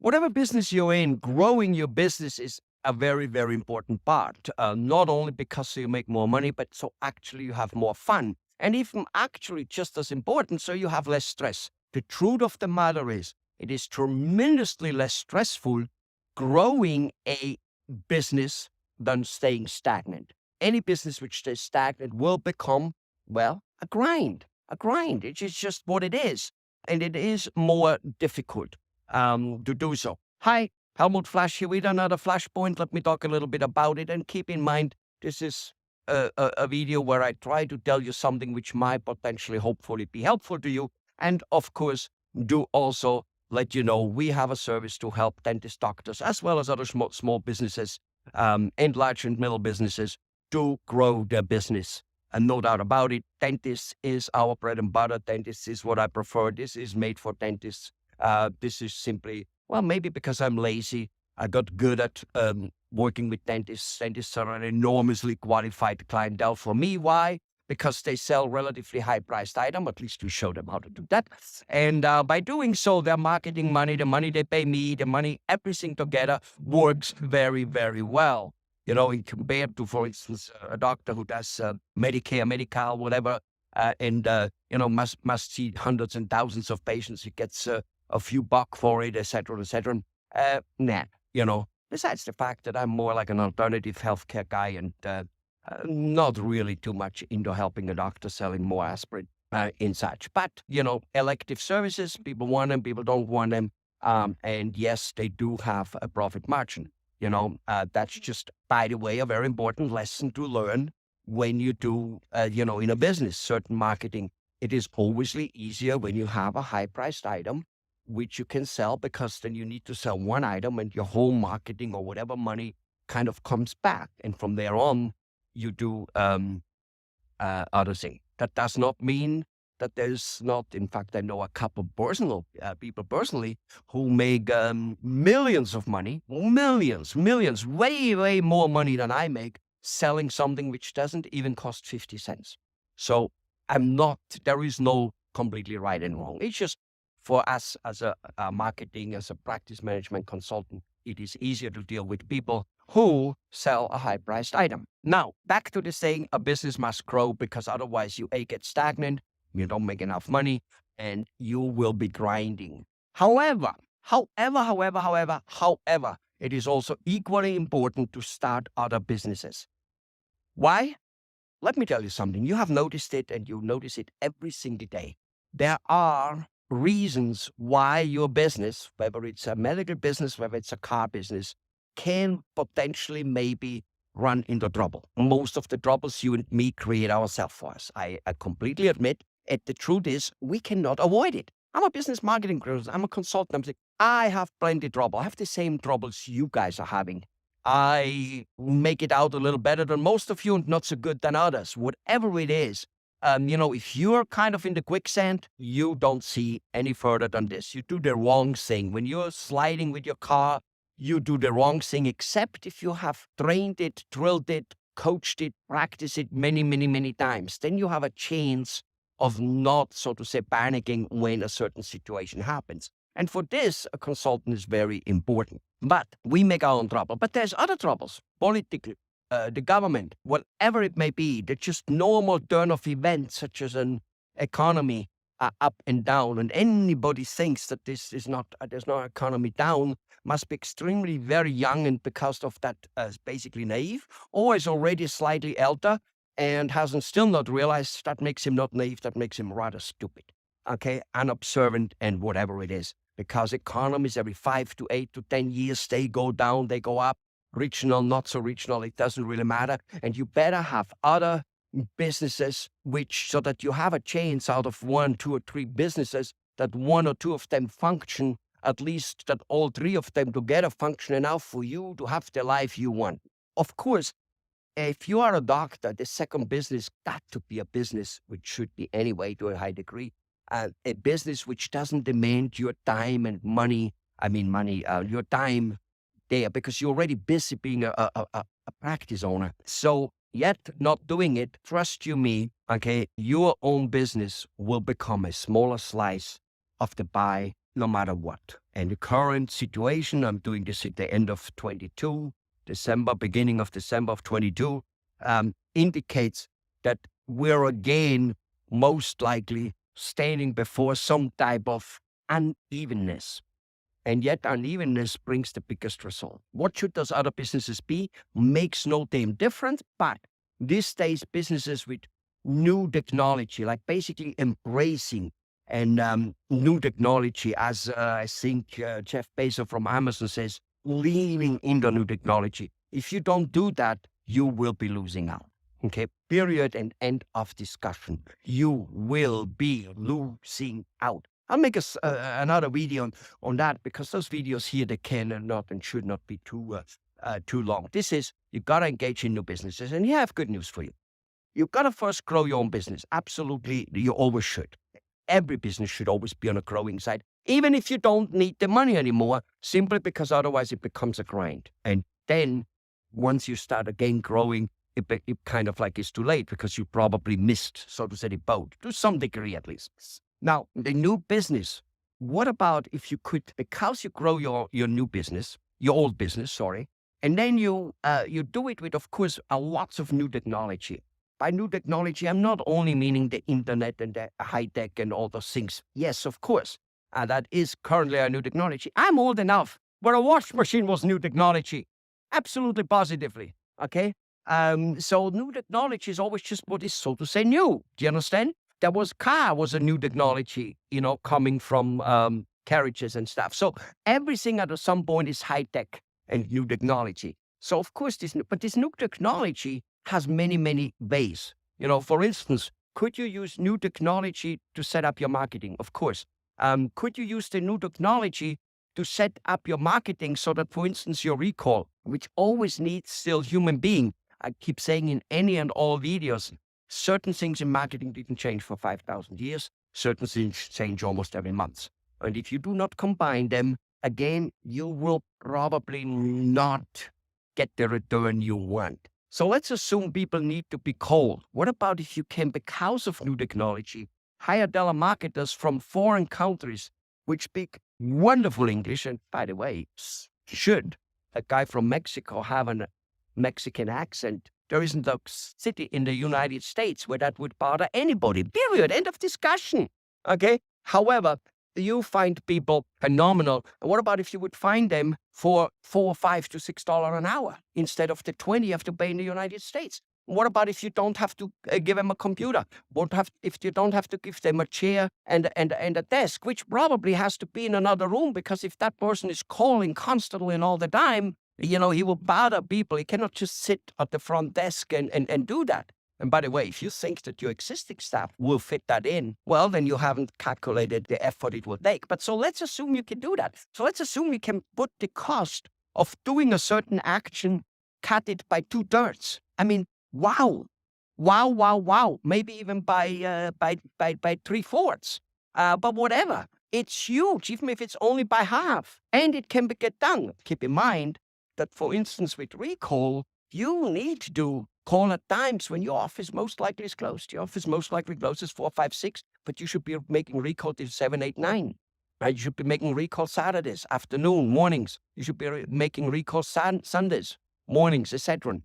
whatever business you're in, growing your business is a very, very important part. Not only because you make more money, but so actually you have more fun. And even actually just as important, so you have less stress. The truth of the matter is, it is tremendously less stressful growing a business than staying stagnant. Any business which stays stagnant will become, well, a grind. A grind. It's just what it is. And it is more difficult to do so. Hi, Helmut Flash here with another Flashpoint. Let me talk a little bit about it. And keep in mind, this is a video where I try to tell you something which might potentially, hopefully, be helpful to you. And of course, do also let you know we have a service to help dentist doctors as well as other small businesses and large and middle businesses to grow their business. And no doubt about it, dentists is our bread and butter. Dentists is what I prefer. This is made for dentists. This is simply, well, maybe because I'm lazy. I got good at working with dentists. Dentists are an enormously qualified clientele for me. Why? Because they sell relatively high-priced items. At least we show them how to do that. And by doing so, their marketing money, the money they pay me, the money, everything together works very, very well. You know, in compared to, for instance, a doctor who does Medicare, Medi-Cal, whatever, and must see hundreds and thousands of patients. He gets a few bucks for it, et cetera, et cetera. Nah, besides the fact that I'm more like an alternative healthcare guy and not really too much into helping a doctor selling more aspirin and such. But, elective services, people want them, people don't want them. And yes, they do have a profit margin. That's just, by the way, a very important lesson to learn when you do, in a business, certain marketing. It is obviously easier when you have a high-priced item, which you can sell, because then you need to sell one item and your whole marketing or whatever money kind of comes back. And from there on, you do other things. That does not mean that there's not, in fact, I know a couple people personally who make millions of money, millions, way, way more money than I make, selling something which doesn't even cost 50 cents. So there is no completely right and wrong. It's just for us as a marketing, as a practice management consultant, it is easier to deal with people who sell a high-priced item. Now, back to the saying, a business must grow, because otherwise you get stagnant, you don't make enough money, and you will be grinding. However, it is also equally important to start other businesses. Why? Let me tell you something. You have noticed it, and you notice it every single day. There are reasons why your business, whether it's a medical business, whether it's a car business, can potentially maybe run into trouble. Most of the troubles you and me create ourselves for us. I completely admit. And the truth is, we cannot avoid it. I'm a business marketing guru. I'm a consultant. I have plenty of trouble. I have the same troubles you guys are having. I make it out a little better than most of you and not so good than others. Whatever it is, if you're kind of in the quicksand, you don't see any further than this. You do the wrong thing. When you're sliding with your car, you do the wrong thing, except if you have trained it, drilled it, coached it, practiced it many, many, many times. Then you have a chance of not, so to say, panicking when a certain situation happens. And for this, a consultant is very important. But we make our own trouble. But there's other troubles, politically, the government, whatever it may be. They're just normal turn of events, such as an economy up and down. And anybody thinks that there's no economy down must be extremely very young, and because of that, basically naive, or is already slightly elder and hasn't still not realized. That makes him not naive, that makes him rather stupid, okay, unobservant, and whatever it is. Because economies every 5 to 8 to 10 years, they go down, they go up, regional, not so regional, it doesn't really matter. And you better have other businesses so that you have a chance out of 1, 2, or 3 businesses, that 1 or 2 of them function, at least that all 3 of them together function enough for you to have the life you want. Of course, if you are a doctor, the second business got to be a business which should be anyway to a high degree, a business which doesn't demand your time and money. Your time there, because you're already busy being a practice owner. So yet not doing it, trust you me, okay, your own business will become a smaller slice of the pie no matter what. And the current situation, I'm doing this at the end of 22, December, beginning of December of 22, indicates that we're again most likely standing before some type of unevenness. And yet unevenness brings the biggest result. What should those other businesses be? Makes no damn difference. But these days, businesses with new technology, like basically embracing and new technology, as I think Jeff Bezos from Amazon says, leaning into new technology. If you don't do that, you will be losing out. Okay, period and end of discussion. You will be losing out. I'll make another video on that, because those videos here, they can and not and should not be too long. This is, you got to engage in new businesses. And here I have good news for you. You've got to first grow your own business. Absolutely, you always should. Every business should always be on a growing side, even if you don't need the money anymore, simply because otherwise it becomes a grind. And then once you start again growing, it kind of like is too late, because you probably missed, so to say, the boat, to some degree at least. Now, the new business, what about if you could, because you grow your new business, your old business, sorry, and then you do it with, of course, lots of new technology. By new technology, I'm not only meaning the internet and the high tech and all those things. Yes, of course, that is currently a new technology. I'm old enough where a wash machine was new technology. Absolutely positively, okay? So new technology is always just what is, so to say, new. Do you understand? Car was a new technology, coming from carriages and stuff. So everything at some point is high tech and new technology. So of course this new technology has many, many ways. For instance, could you use new technology to set up your marketing? Of course. Could you use the new technology to set up your marketing so that, for instance, your recall, which always needs still human being, I keep saying in any and all videos, certain things in marketing didn't change for 5,000 years. Certain things change almost every month. And if you do not combine them, again, you will probably not get the return you want. So let's assume people need to be cold. What about if you can, because of new technology, hire telemarketers from foreign countries which speak wonderful English? And by the way, should a guy from Mexico have a Mexican accent, there isn't a city in the United States where that would bother anybody. Period. End of discussion. Okay? However, you find people phenomenal. And what about if you would find them for $4, $5 to $6 an hour instead of the 20 you have to pay in the United States? What about if you don't have to give them a computer? If you don't have to give them a chair and a desk, which probably has to be in another room, because if that person is calling constantly and all the time, he will bother people. He cannot just sit at the front desk and do that. And by the way, if you think that your existing staff will fit that in, well, then you haven't calculated the effort it will take. But so let's assume you can do that. So let's assume you can put the cost of doing a certain action, cut it by 2/3. I mean, wow. Maybe even by 3/4. But whatever. It's huge, even if it's only by half. And it can get done. Keep in mind that, for instance, with recall, you need to do call at times when your office most likely is closed. Your office most likely closes 4, 5, 6, but you should be making recall till 7, 8, 9. Right? You should be making recall Saturdays, afternoon, mornings. You should be making recall Sundays, mornings, etc.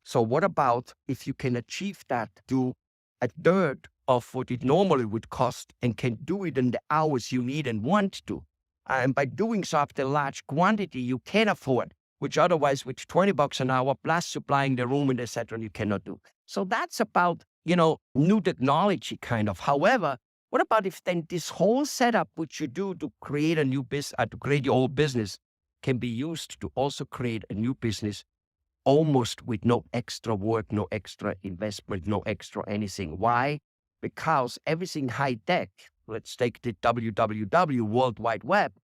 So what about if you can achieve that to 1/3 of what it normally would cost, and can do it in the hours you need and want to? And by doing so after large quantity you can afford, which otherwise with $20 an hour plus supplying the room and etc. you cannot do. So that's about, new technology kind of. However, what about if then this whole setup which you do to create a new business, to create your old business, can be used to also create a new business almost with no extra work, no extra investment, no extra anything. Why? Because everything high tech, let's take the WWW, World Wide Web,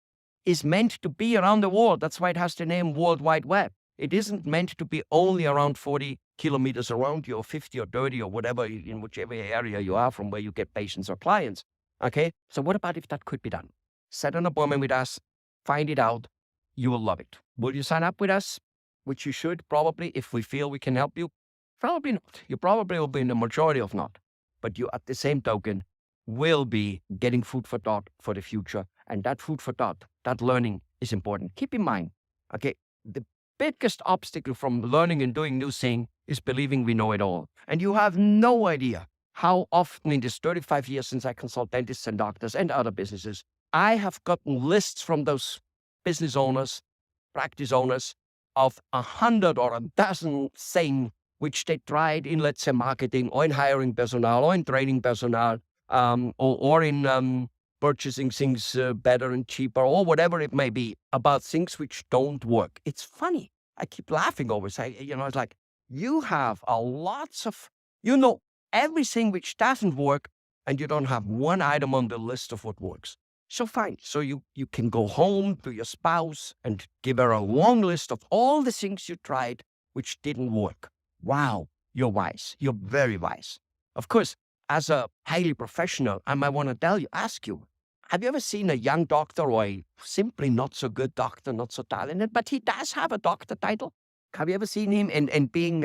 is meant to be around the world. That's why it has the name World Wide Web. It isn't meant to be only around 40 kilometers around you, or 50 or 30 or whatever, in whichever area you are from where you get patients or clients. Okay? So what about if that could be done? Set an appointment with us, find it out. You will love it. Will you sign up with us? Which you should probably, if we feel we can help you. Probably not. You probably will be in the majority of not. But you, at the same token, will be getting food for thought for the future And that food for thought, that learning is important. Keep in mind, okay, the biggest obstacle from learning and doing new thing is believing we know it all. And you have no idea how often in this 35 years since I consult dentists and doctors and other businesses, I have gotten lists from those business owners, practice owners of 100 or a dozen things which they tried in, let's say, marketing or in hiring personnel or in training personnel, or in purchasing things better and cheaper or whatever it may be, about things which don't work. It's funny. I keep laughing always. It's like you have a lots of, everything which doesn't work, and you don't have one item on the list of what works. So fine. So you can go home to your spouse and give her a long list of all the things you tried which didn't work. Wow, you're wise. You're very wise. Of course, as a highly professional, I might want to ask you, have you ever seen a young doctor or a simply not so good doctor, not so talented, but he does have a doctor title? Have you ever seen him and being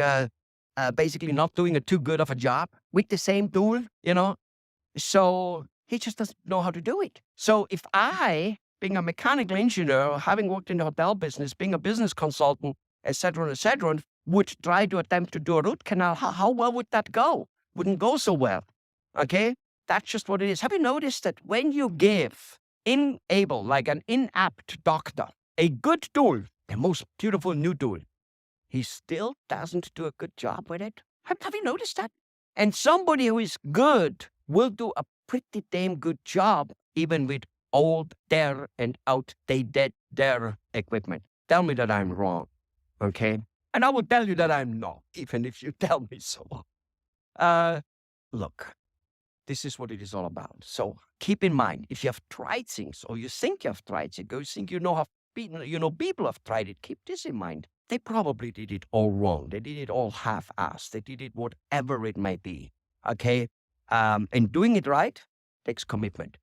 basically not doing a too good of a job with the same tool, So he just doesn't know how to do it. So if I, being a mechanical engineer, having worked in the hotel business, being a business consultant, et cetera, would try to attempt to do a root canal, how well would that go? Wouldn't go so well. Okay? That's just what it is. Have you noticed that when you give like an inapt doctor, a good tool, the most beautiful new tool, he still doesn't do a good job with it? Have you noticed that? And somebody who is good will do a pretty damn good job, even with old, and outdated equipment. Tell me that I'm wrong, okay? And I will tell you that I'm not, even if you tell me so. Look, this is what it is all about. So keep in mind, if you have tried things, or you think you have tried things, or you think people have tried it, keep this in mind. They probably did it all wrong. They did it all half-assed. They did it whatever it may be, okay? And doing it right takes commitment,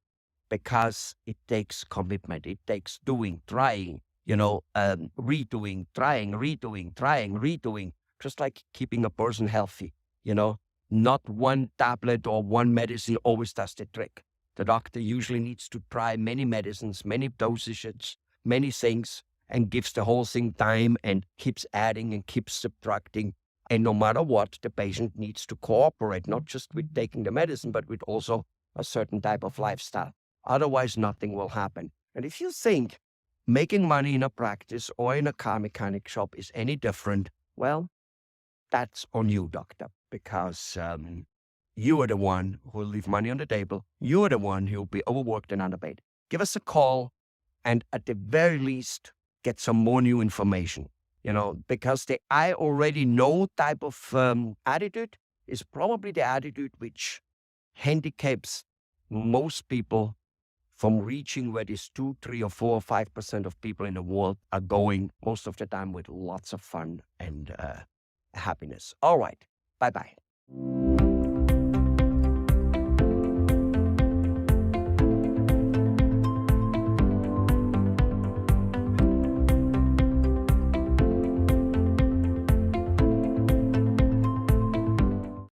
because it takes commitment. It takes doing, trying, redoing, trying, redoing, just like keeping a person healthy, Not one tablet or one medicine always does the trick. The doctor usually needs to try many medicines, many dosages, many things, and gives the whole thing time and keeps adding and keeps subtracting. And no matter what, the patient needs to cooperate, not just with taking the medicine, but with also a certain type of lifestyle. Otherwise, nothing will happen. And if you think making money in a practice or in a car mechanic shop is any different, well, that's on you, doctor, because you are the one who will leave money on the table. You are the one who will be overworked and underpaid. Give us a call, and at the very least, get some more new information, because the I already know type of attitude is probably the attitude which handicaps most people from reaching where these 2, 3, or 4, or 5% of people in the world are going most of the time, with lots of fun and happiness. All right. Bye-bye.